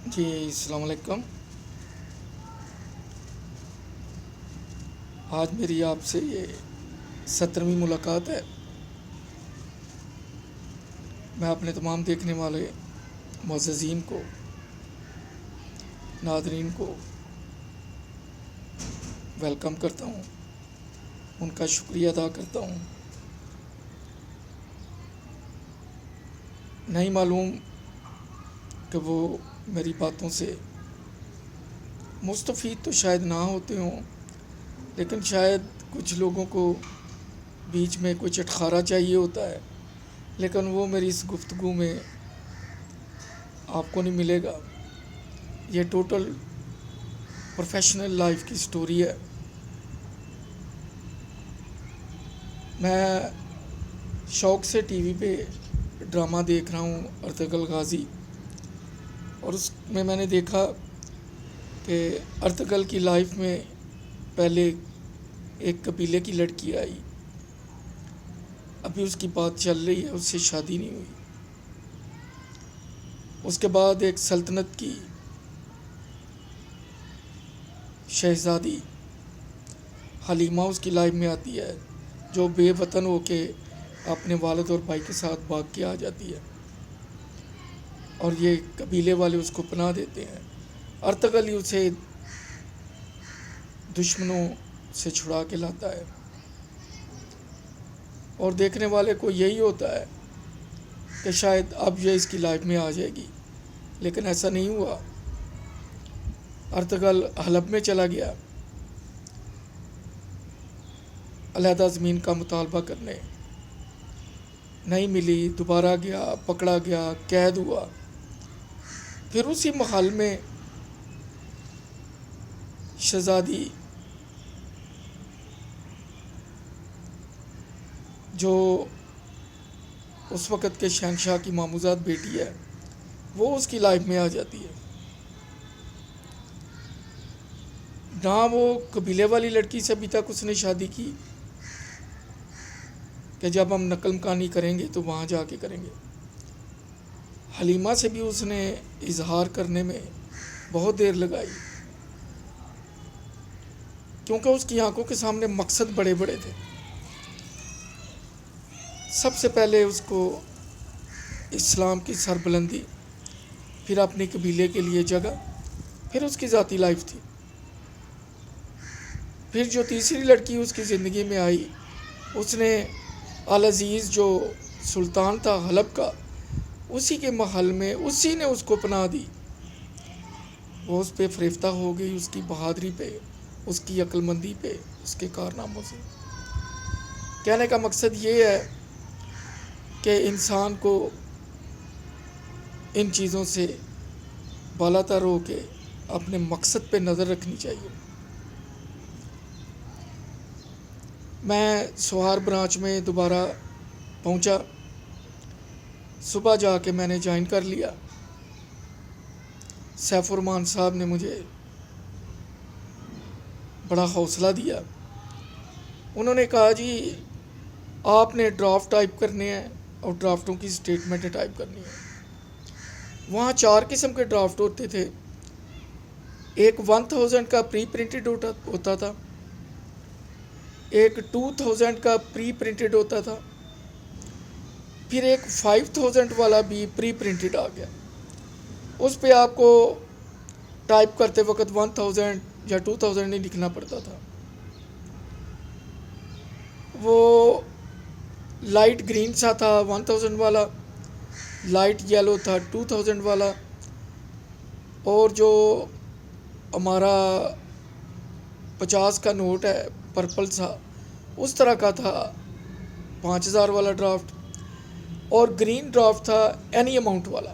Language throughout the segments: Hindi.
जी, अस्सलाम वालेकुम। आज मेरी आपसे ये 17वीं मुलाकात है। मैं अपने तमाम देखने वाले मुअज़्ज़ज़ीन को, नाज़रीन को वेलकम करता हूँ, उनका शुक्रिया अदा करता हूँ। नहीं मालूम कि वो मेरी बातों से मुस्तफ़ीद तो शायद ना होते हों, लेकिन शायद कुछ लोगों को बीच में कोई चटखारा चाहिए होता है, लेकिन वो मेरी इस गुफ्तगू में आपको नहीं मिलेगा। ये टोटल प्रोफेशनल लाइफ की स्टोरी है। मैं शौक़ से टीवी पे ड्रामा देख रहा हूँ अर्तुगरुल गाज़ी, और उसमें मैंने देखा कि अर्तुगरुल की लाइफ में पहले एक कबीले की लड़की आई, अभी उसकी बात चल रही है, उससे शादी नहीं हुई। उसके बाद एक सल्तनत की शहज़ादी हलीमा उसकी लाइफ में आती है, जो बेवतन होके अपने वालिद और भाई के साथ भाग के आ जाती है, और ये कबीले वाले उसको पनाह देते हैं। अर्तुगरुल ही उसे दुश्मनों से छुड़ा के लाता है, और देखने वाले को यही होता है कि शायद अब ये इसकी लाइफ में आ जाएगी, लेकिन ऐसा नहीं हुआ। अर्तुगरुल हलब में चला गया अलहदा ज़मीन का मुतालबा करने, नहीं मिली, दोबारा गया, पकड़ा गया, कैद हुआ। फिर उसी महल में शहज़ादी जो उस वक़्त के शहंशाह की मामूज़ात बेटी है, वो उसकी लाइफ में आ जाती है। ना वो कबीले वाली लड़की से अभी तक उसने शादी की कि जब हम नकल मकानी करेंगे तो वहाँ जाके करेंगे। हलीमा से भी उसने इजहार करने में बहुत देर लगाई, क्योंकि उसकी आंखों के सामने मकसद बड़े बड़े थे। सबसे पहले उसको इस्लाम की सरबुलंदी, फिर अपने कबीले के लिए जगह, फिर उसकी ज़ाती लाइफ थी। फिर जो तीसरी लड़की उसकी ज़िंदगी में आई, उसने अल अज़ीज़ जो सुल्तान था हलब का, उसी के महल में उसी ने उसको पनाह दी। वो उस पर फ़रेफ्ता हो गई, उसकी बहादुरी पे, उसकी अक्लमंदी पे, उसके कारनामों से। कहने का मकसद ये है कि इंसान को इन चीज़ों से बालातर हो के अपने मकसद पे नज़र रखनी चाहिए। मैं सोहार ब्रांच में दोबारा पहुंचा, सुबह जाके मैंने ज्वाइन कर लिया। सैफुररहमान साहब ने मुझे बड़ा हौसला दिया। उन्होंने कहा, जी आपने ड्राफ्ट टाइप करने हैं और ड्राफ्टों की स्टेटमेंटें टाइप करनी है। वहाँ 4 किस्म के ड्राफ्ट होते थे। एक 1000 का प्री प्रिंटेड होता था, एक 2000 का प्री प्रिंटेड होता था, फिर एक 5000 वाला भी प्री प्रिंटेड आ गया। उस पे आपको टाइप करते वक्त 1000 या 2000 नहीं लिखना पड़ता था। वो लाइट ग्रीन सा था 1000 वाला, लाइट येलो था 2000 वाला, और जो हमारा 50 का नोट है पर्पल सा, उस तरह का था 5000 वाला ड्राफ्ट। और ग्रीन ड्राफ्ट था एनी अमाउंट वाला,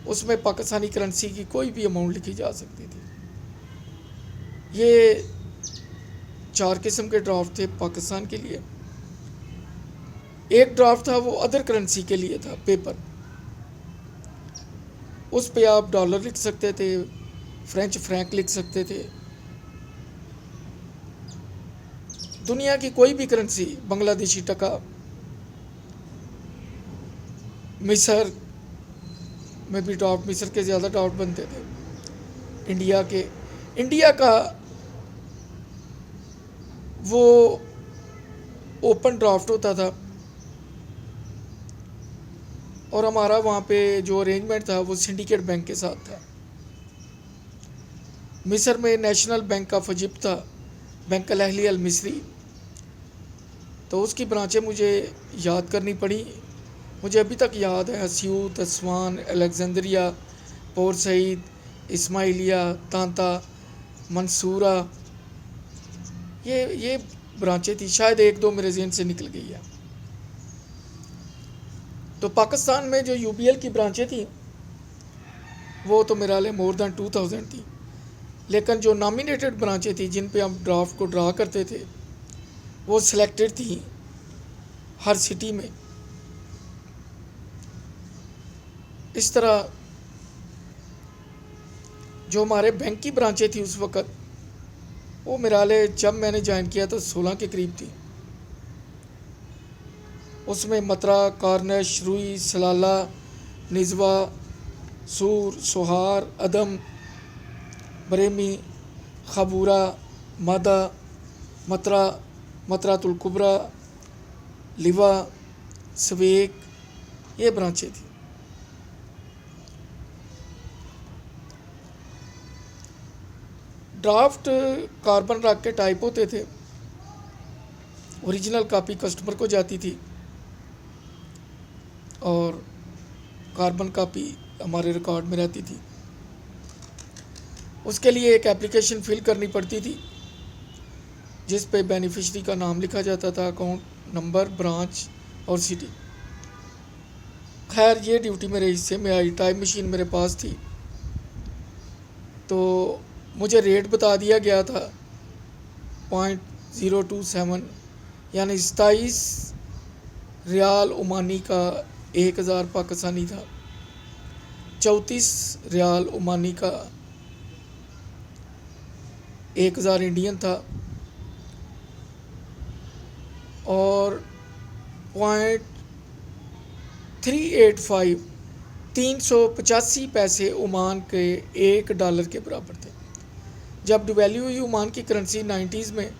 उसमें पाकिस्तानी करेंसी की कोई भी अमाउंट लिखी जा सकती थी। ये 4 किस्म के ड्राफ्ट थे पाकिस्तान के लिए। एक ड्राफ्ट था वो अदर करेंसी के लिए था, पेपर, उस पे आप डॉलर लिख सकते थे, फ्रेंच फ्रैंक लिख सकते थे, दुनिया की कोई भी करेंसी, बांग्लादेशी टका, मिस्र में भी ड्राफ्ट मिस्र के ज़्यादा ड्राफ्ट बनते थे। इंडिया का वो ओपन ड्राफ्ट होता था और हमारा वहाँ पे जो अरेंजमेंट था वो सिंडिकेट बैंक के साथ था। मिस्र में नेशनल बैंक ऑफ इजिप्ट था, बैंक अल अहली अल मिस्री, तो उसकी ब्रांचें मुझे याद करनी पड़ी। मुझे अभी तक याद है Asyut, Aswan, Alexandria, Port Said, Ismailia, Tanta, Mansoura, ये ब्रांचें थी। शायद एक दो मेरे ज़हन से निकल गई है। तो पाकिस्तान में जो यूबीएल की ब्रांचें थी वो तो मेरा लिए मोर दैन 2000 थी, लेकिन जो नॉमिनेटेड ब्रांचें थी जिन पे हम ड्राफ्ट को ड्रा करते थे वो सिलेक्टेड थी हर सिटी में। इस तरह जो हमारे बैंक की ब्रांचें थी उस वक़्त वो मेरा लिए जब मैंने ज्वाइन किया तो 16 के करीब थी। उसमें मतरा, कारनश, रुई, सलाला, निज़वा, सूर, सोहार, अदम, बरेमी, खबूरा, मादा, मतरा, मतरातुल कुबरा, लिवा, सवेक, ये ब्रांचें थी। ड्राफ्ट कार्बन रख के टाइप होते थे, ओरिजिनल कॉपी कस्टमर को जाती थी और कार्बन कॉपी हमारे रिकॉर्ड में रहती थी। उसके लिए एक एप्लीकेशन फिल करनी पड़ती थी जिस पे बेनिफिशरी का नाम लिखा जाता था, अकाउंट नंबर, ब्रांच और सिटी। खैर ये ड्यूटी मेरे हिस्से में आई। टाइप मशीन मेरे पास थी तो मुझे रेट बता दिया गया था 0.027 यानी 27 रियाल ओमानी का 1000 पाकिस्तानी था, 34 रियाल ओमानी का 1000 इंडियन था और 385 पैसे ओमान के $1 के बराबर थे। जब डिवैल्यू हुई ओमान की करेंसी 90s में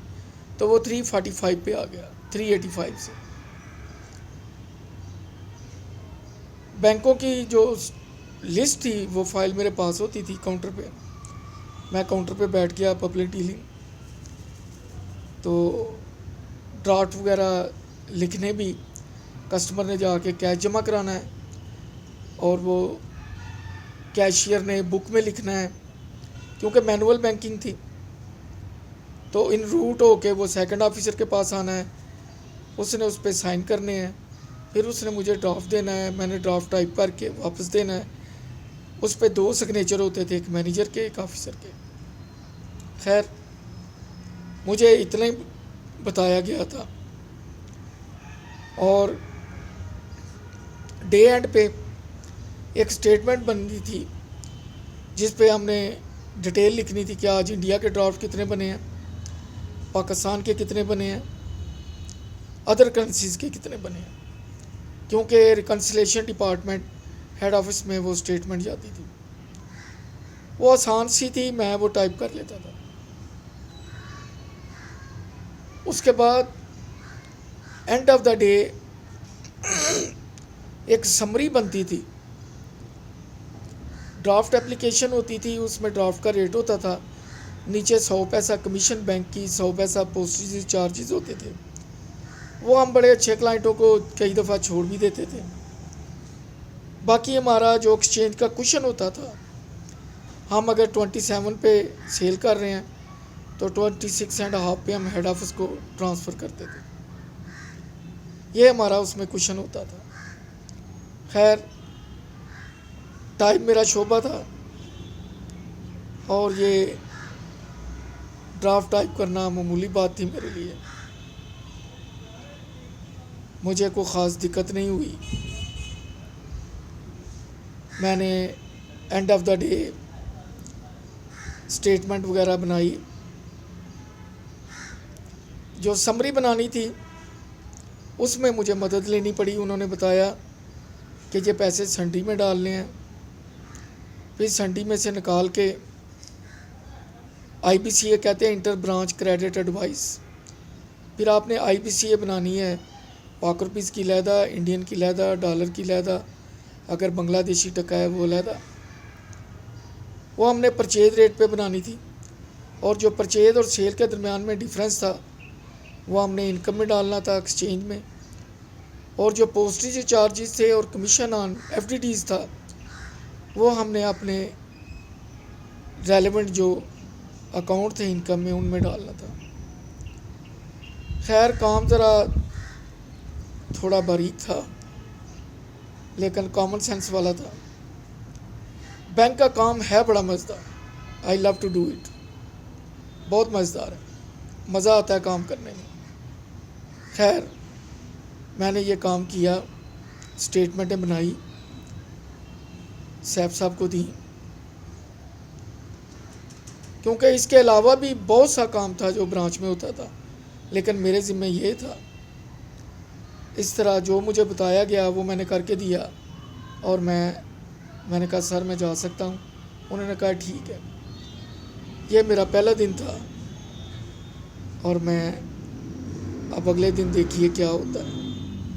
तो वो 345 पे आ गया, 385 से। बैंकों की जो लिस्ट थी वो फाइल मेरे पास होती थी काउंटर पे। मैं काउंटर पे बैठ गया, पब्लिक डीलिंग, तो ड्राफ्ट वगैरह लिखने भी कस्टमर ने जाके कैश जमा कराना है और वो कैशियर ने बुक में लिखना है, क्योंकि मैनुअल बैंकिंग थी तो इन रूट होके वो सेकंड ऑफिसर के पास आना है, उसने उस पर साइन करने हैं, फिर उसने मुझे ड्राफ्ट देना है, मैंने ड्राफ्ट टाइप करके वापस देना है। उस पर 2 सिग्नेचर होते थे, एक मैनेजर के, एक ऑफिसर के। खैर मुझे इतना ही बताया गया था और डे एंड पे एक स्टेटमेंट बननी थी जिस पे हमने डिटेल लिखनी थी कि आज इंडिया के ड्राफ्ट कितने बने हैं, पाकिस्तान के कितने बने हैं, अदर करेंसीज़ के कितने बने हैं, क्योंकि रिकन्सिलेशन डिपार्टमेंट हेड ऑफिस में वो स्टेटमेंट जाती थी। वो आसान सी थी, मैं वो टाइप कर लेता था। उसके बाद एंड ऑफ द डे एक समरी बनती थी, ड्राफ्ट एप्लीकेशन होती थी, उसमें ड्राफ्ट का रेट होता था, नीचे 100 पैसा कमीशन बैंक की, 100 पैसा पोस्टेज चार्जेस होते थे। वो हम बड़े अच्छे क्लाइंटों को कई दफ़ा छोड़ भी देते थे। बाकी हमारा जो एक्सचेंज का कुशन होता था, हम अगर 27 पे सेल कर रहे हैं तो 26.5 पे हम हेड ऑफिस को ट्रांसफ़र करते थे। ये हमारा उसमें कुशन होता था। खैर टाइप मेरा शोबा था और ये ड्राफ्ट टाइप करना मामूली बात थी मेरे लिए, मुझे कोई ख़ास दिक्कत नहीं हुई। मैंने end of the day statement वगैरह बनाई। जो समरी बनानी थी उसमें मुझे मदद लेनी पड़ी। उन्होंने बताया कि ये पैसे सन्डी में डालने हैं, फिर संडी में से निकाल के IBCA कहते हैं, इंटर ब्रांच क्रेडिट एडवाइस। फिर आपने IBCA बनानी है, पाक रुपीज़ की लहदा, इंडियन की लहदा, डॉलर की लहदा, अगर बांग्लादेशी टका है वो लहदा। वो हमने परचेज रेट पे बनानी थी, और जो परचेज और सेल के दरमियान में डिफरेंस था वो हमने इनकम में डालना था, एक्सचेंज में। और जो पोस्टेज चार्जेस थे और कमीशन ऑन FDDs था वो हमने अपने रेलेवेंट जो अकाउंट थे इनकम में उनमें डालना था। खैर काम ज़रा थोड़ा बारीक था लेकिन कॉमन सेंस वाला था। बैंक का काम है बड़ा मज़ेदार, I love to do it, बहुत मज़ेदार है, मज़ा आता है काम करने में। खैर मैंने ये काम किया, स्टेटमेंटें बनाई, सैफ साहब को दी, क्योंकि इसके अलावा भी बहुत सा काम था जो ब्रांच में होता था, लेकिन मेरे ज़िम्मे ये था। इस तरह जो मुझे बताया गया वो मैंने करके दिया, और मैंने कहा सर मैं जा सकता हूँ। उन्होंने कहा ठीक है। ये मेरा पहला दिन था, और मैं अब अगले दिन देखिए क्या होता है।